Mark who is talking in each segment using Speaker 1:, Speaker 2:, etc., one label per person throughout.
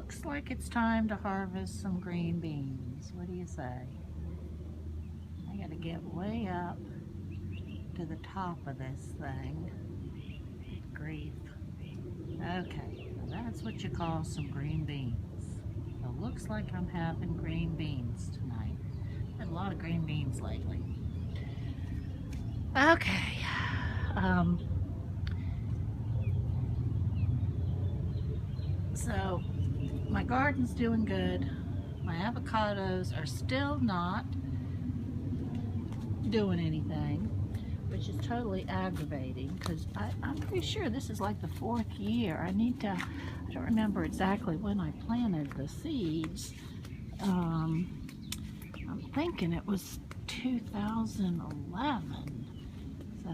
Speaker 1: looks like it's time to harvest some green beans. What do you say? I gotta get way up to the top of this thing. Good grief. Okay, well, that's what you call some green beans. It looks like I'm having green beans tonight. Had a lot of green beans lately. Okay. So my garden's doing good. My avocados are still not doing anything, which is totally aggravating because I'm pretty sure this is like the 4th year. I don't remember exactly when I planted the seeds. I'm thinking it was 2011. So,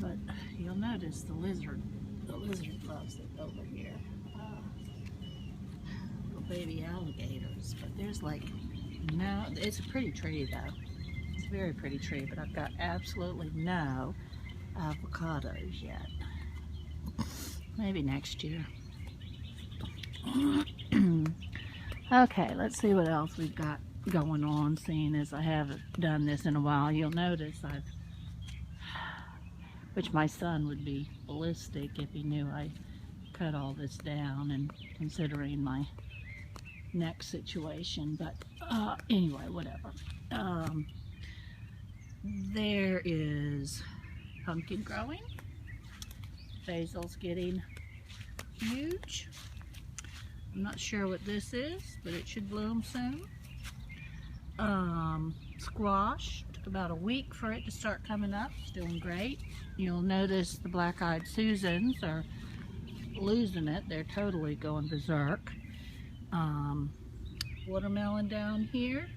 Speaker 1: but you'll notice the lizard loves it over here. Little baby alligators, but there's like no, it's a pretty tree though. It's a very pretty tree, but I've got absolutely no avocados yet. Maybe next year. Okay, let's see what else we've got going on, seeing as I haven't done this in a while. You'll notice which my son would be ballistic if he knew I cut all this down, and considering my neck situation, but anyway, whatever. There is pumpkin growing. Basil's getting huge. I'm not sure what this is, but it should bloom soon. Squash took about a week for it to start coming up. It's doing great. You'll notice the black-eyed Susans are losing it. They're totally going berserk. Watermelon down here,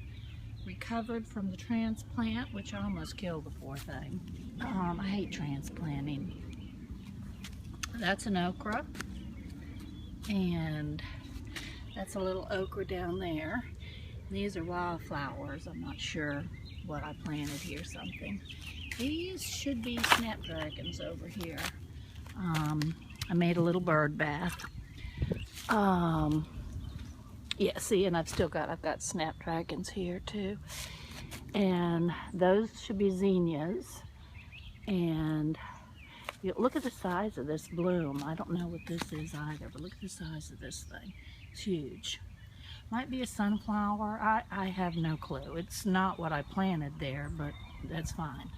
Speaker 1: recovered from the transplant, which almost killed the poor thing. I hate transplanting. That's an okra, and that's a little okra down there. These are wildflowers. I'm not sure what I planted here, something. These should be snapdragons over here. I made a little bird bath. Yeah, see, and I've got snapdragons here too. And those should be zinnias. And you look at the size of this bloom. I don't know what this is either, but look at the size of this thing. It's huge. Might be a sunflower. I have no clue. It's not what I planted there, but that's fine.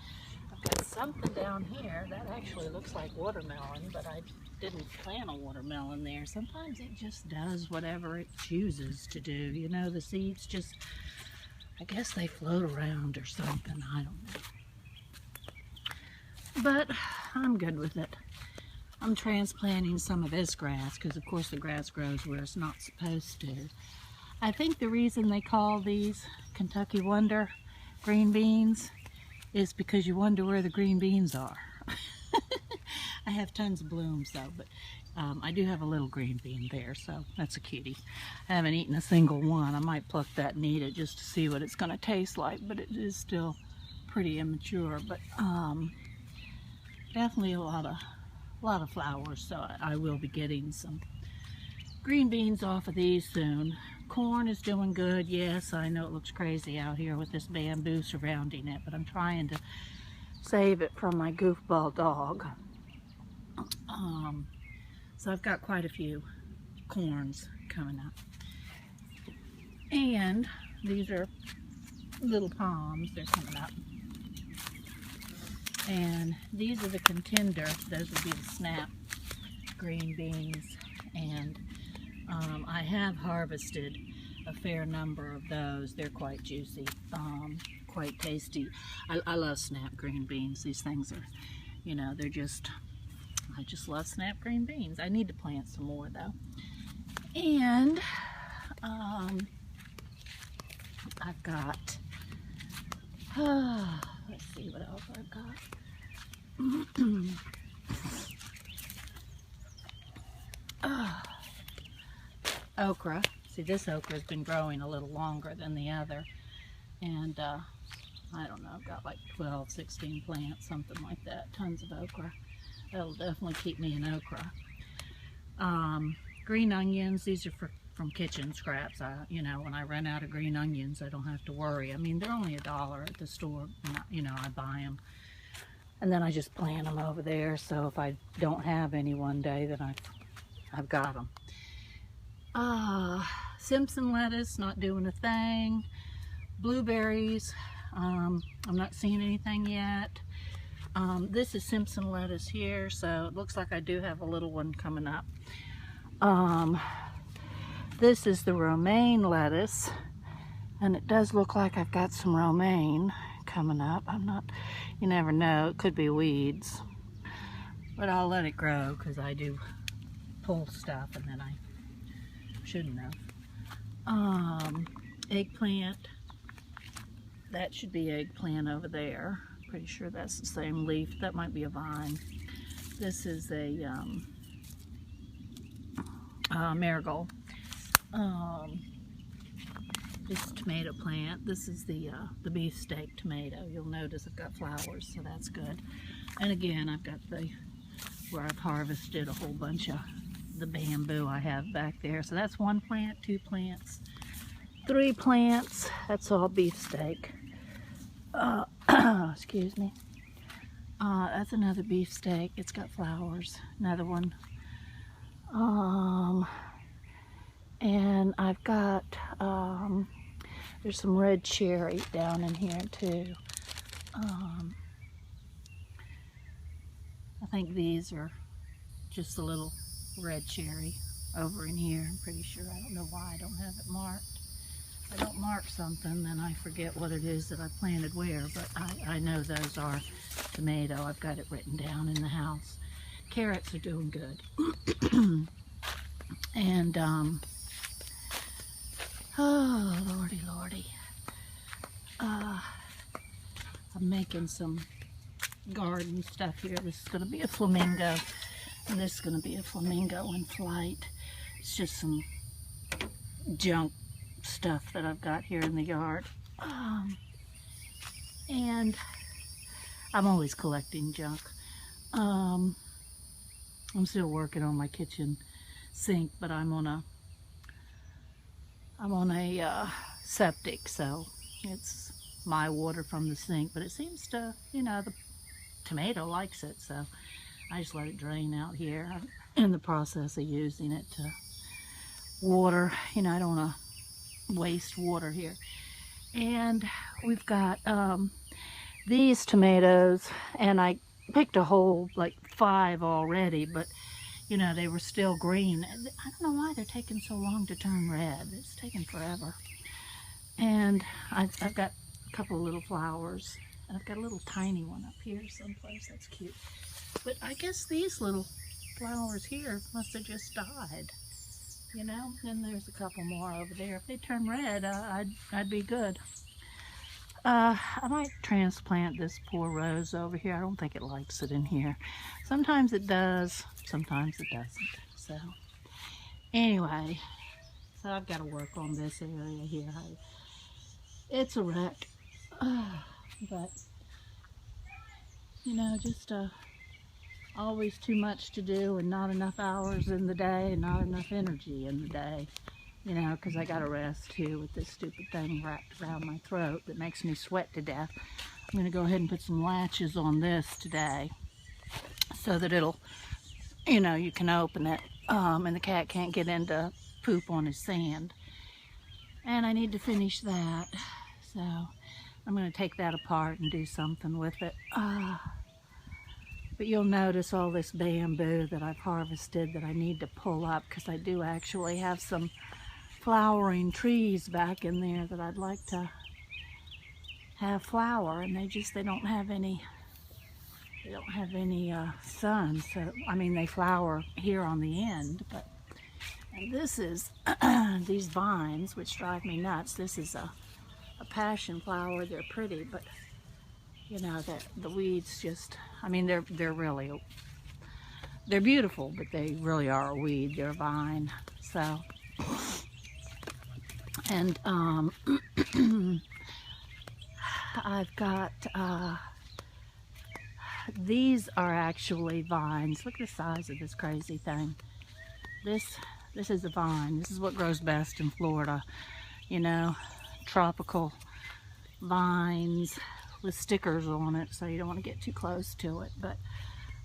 Speaker 1: I've got something down here that actually looks like watermelon, but I didn't plant a watermelon there. Sometimes it just does whatever it chooses to do. You know, the seeds just, I guess they float around or something. I don't know. But I'm good with it. I'm transplanting some of this grass because, of course, the grass grows where it's not supposed to. I think the reason they call these Kentucky Wonder green beans is because you wonder where the green beans are. I have tons of blooms though, but I do have a little green bean there, so that's a cutie. I haven't eaten a single one. I might pluck that and eat it just to see what it's going to taste like, but it is still pretty immature. But definitely a lot of flowers, so I will be getting some green beans off of these soon. Corn is doing good. Yes, I know it looks crazy out here with this bamboo surrounding it, but I'm trying to save it from my goofball dog. So I've got quite a few corns coming up. And these are little palms. They're coming up. And these are the contender. Those would be the snap green beans. And I have harvested a fair number of those. They're quite juicy, quite tasty. I love snap green beans. These things are, you know, they're just, I just love snap green beans. I need to plant some more though. And I've got, let's see what else I've got. Okra. See, this okra has been growing a little longer than the other, and I don't know, I've got like 12, 16 plants, something like that. Tons of okra. That'll definitely keep me in okra. green onions. These are from kitchen scraps. You know, when I run out of green onions, I don't have to worry. I mean, they're only $1 at the store. You know, I buy them. And then I just plant them over there. So if I don't have any one day, then I've got them. Simpson lettuce, not doing a thing. Blueberries, I'm not seeing anything yet. This is Simpson lettuce here, so it looks like I do have a little one coming up. This is the romaine lettuce, and it does look like I've got some romaine coming up. You never know, it could be weeds, but I'll let it grow because I do pull stuff and then I shouldn't have. Eggplant, that should be eggplant over there. Pretty sure that's the same leaf. That might be a vine. This is a marigold. This tomato plant. This is the beefsteak tomato. You'll notice I've got flowers, so that's good. And again, I've got where I've harvested a whole bunch of the bamboo I have back there. So that's 1 plant, 2 plants, 3 plants. That's all beefsteak. Excuse me. That's another beefsteak. It's got flowers. Another one. And I've got there's some red cherry down in here too. I think these are just a little red cherry over in here. I'm pretty sure. I don't know why I don't have it marked. If I don't mark something, then I forget what it is that I planted where, but I know those are tomato. I've got it written down in the house. Carrots are doing good. And, oh, lordy, lordy. I'm making some garden stuff here. This is going to be a flamingo, and this is going to be a flamingo in flight. It's just some junk stuff that I've got here in the yard. And I'm always collecting junk. I'm still working on my kitchen sink, but I'm on a septic, so it's my water from the sink, but it seems to, you know, the tomato likes it, so I just let it drain out here. I'm in the process of using it to water. You know, I don't want to waste water here. And we've got these tomatoes, and I picked a whole like 5 already, but you know, they were still green. I don't know why they're taking so long to turn red. It's taking forever. And I've got a couple of little flowers. And I've got a little tiny one up here someplace. That's cute. But I guess these little flowers here must have just died. You know, and there's a couple more over there. If they turn red, I'd be good. I might transplant this poor rose over here. I don't think it likes it in here. Sometimes it does, sometimes it doesn't. So, anyway, so I've got to work on this area here. It's a wreck. But, you know, just always too much to do and not enough hours in the day and not enough energy in the day. You know, because I got to rest too with this stupid thing wrapped around my throat that makes me sweat to death. I'm going to go ahead and put some latches on this today so that it'll, you know, you can open it and the cat can't get in to poop on his sand. And I need to finish that. So I'm going to take that apart and do something with it. But you'll notice all this bamboo that I've harvested that I need to pull up because I do actually have some flowering trees back in there that I'd like to have flower, and they don't have any sun. So I mean, they flower here on the end, but and this is these vines, which drive me nuts. This is a passion flower. They're pretty, but you know that the weeds just, I mean, they're beautiful, but they really are a weed. They're a vine. So, and I've got these are actually vines. Look at the size of this crazy thing. This This is a vine. This is what grows best in Florida. You know, tropical vines with stickers on it, so you don't want to get too close to it. But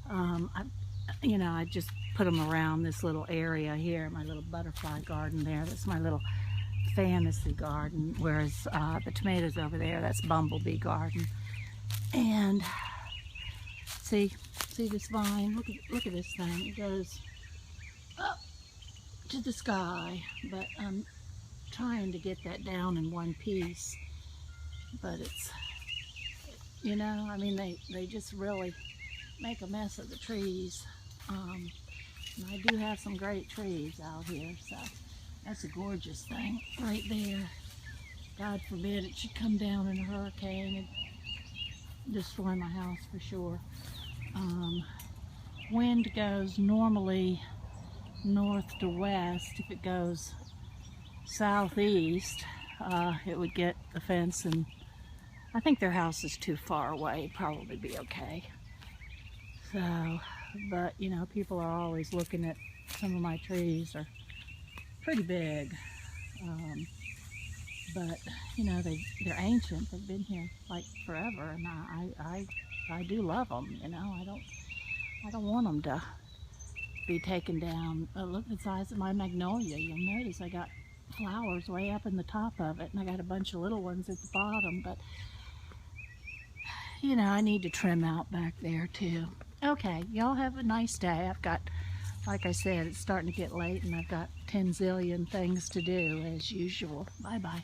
Speaker 1: I just put them around this little area here, my little butterfly garden there. That's my little fantasy garden, whereas the tomatoes over there, that's bumblebee garden. And see this vine? Look at this thing. It goes up to the sky, but I'm trying to get that down in one piece. But it's, I mean, they just really make a mess of the trees. And I do have some great trees out here, so that's a gorgeous thing right there. God forbid it should come down in a hurricane and destroy my house for sure. Wind goes normally north to west. If it goes southeast, it would get the fence, and I think their house is too far away. It'd probably be okay. So, but people are always looking at some of my trees are pretty big. But they're ancient. They've been here like forever, and I do love them. I don't want them to be taken down. Look at the size of my magnolia. You'll notice I got flowers way up in the top of it, and I got a bunch of little ones at the bottom. But I need to trim out back there too. Okay, y'all have a nice day. I've got, like I said, it's starting to get late, and I've got 10 zillion things to do as usual. Bye bye.